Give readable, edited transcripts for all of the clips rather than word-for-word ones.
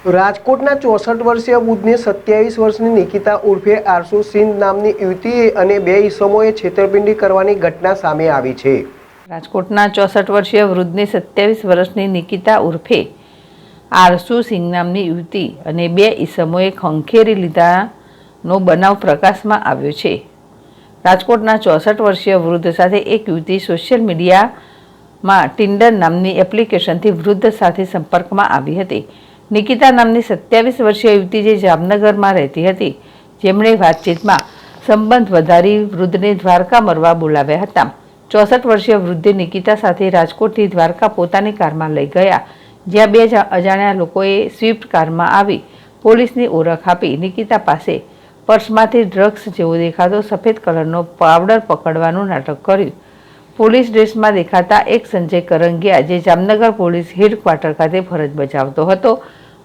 રાજકોટના 64 વર્ષીય બુદ્ધને 27 વર્ષની નિકિતા ઉર્ફે આરસુ સિંધ નામની યુવતીએ અને બે ઈસમોએ છેતરપિંડી કરવાની ઘટના સામે આવી છે। રાજકોટના 64 વર્ષીય વૃદ્ધને 27 વર્ષની નિકિતા ઉર્ફે આરસુ સિંહ નામની યુવતી અને બે ઈસમોએ ખંખેરી લીધાનો બનાવ પ્રકાશમાં આવ્યો છે। રાજકોટના 64 વર્ષીય વૃદ્ધ સાથે એક યુવતી સોશિયલ મીડિયામાં ટિન્ડર નામની એપ્લિકેશનથી વૃદ્ધ સાથે સંપર્કમાં આવી હતી। નિકિતા નામની 27 વર્ષીય યુવતી જે જામનગરમાં રહેતી હતી, જેમણે વાતચીતમાં સંબંધ વધારી વૃદ્ધને દ્વારકા મરવા બોલાવ્યા હતા। 64 વર્ષીય વૃદ્ધે નિકિતા સાથે રાજકોટથી દ્વારકા પોતાની કારમાં લઈ ગયા, જ્યાં બે અજાણ્યા લોકોએ સ્વિફ્ટ કારમાં આવી પોલીસની ઓળખ આપી નિકિતા પાસે પર્સમાંથી ડ્રગ્સ જેવો દેખાતો સફેદ કલરનો પાવડર પકડવાનું નાટક કર્યું। પોલીસ ડ્રેસમાં દેખાતા એક સંજય કરંગિયા, જે જામનગર પોલીસ હેડક્વાર્ટર ખાતે ફરજ બજાવતો હતો,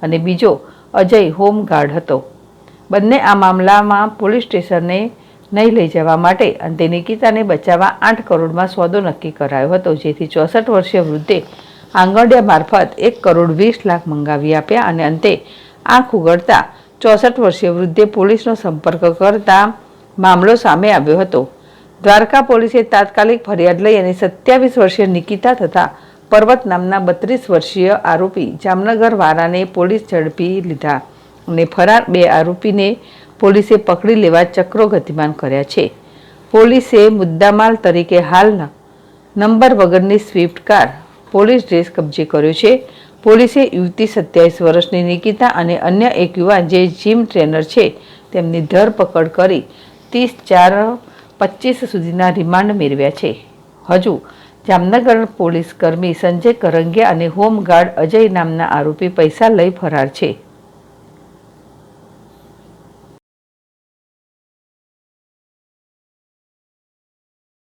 અને બીજો અજય હોમગાર્ડ હતો। બંને આ મામલામાં પોલીસ સ્ટેશને નહીં લઈ જવા માટે અંતે નિકિતાને બચાવવા 8 કરોડમાં સોદો નક્કી કરાયો હતો, જેથી 64 વર્ષીય વૃદ્ધે આંગણિયા મારફત 1 કરોડ 20 લાખ મંગાવી આપ્યા અને અંતે આંખ ઉઘડતા 64 વર્ષીય વૃદ્ધે પોલીસનો સંપર્ક કરતા મામલો સામે આવ્યો હતો। દ્વારકા પોલીસે તાત્કાલિક ફરિયાદ લઈ અને 27 વર્ષીય નિકિતા તથા પર્વત નામના 32 વર્ષીય આરોપી જામનગર વાળાને પોલીસ ઝડપી લીધા અને ફરાર બે આરોપીને પોલીસે પકડી લેવા ચક્રો ગતિમાન કર્યા છે। પોલીસે મુદ્દામાલ તરીકે હાલના નંબર વગરની સ્વિફ્ટ કાર પોલીસ ડ્રેસ કબજે કર્યો છે। પોલીસે યુવતી 27 વર્ષની નિકિતા અને અન્ય એક યુવાન જે જીમ ટ્રેનર છે તેમની ધરપકડ કરી 30/4/25 સુધીના રિમાન્ડ મેળવ્યા છે। હજુ જામનગર પોલીસ કર્મી સંજય કરંગિયા અને હોમગાર્ડ અજય નામના આરોપી પૈસા લઈ ફરાર છે।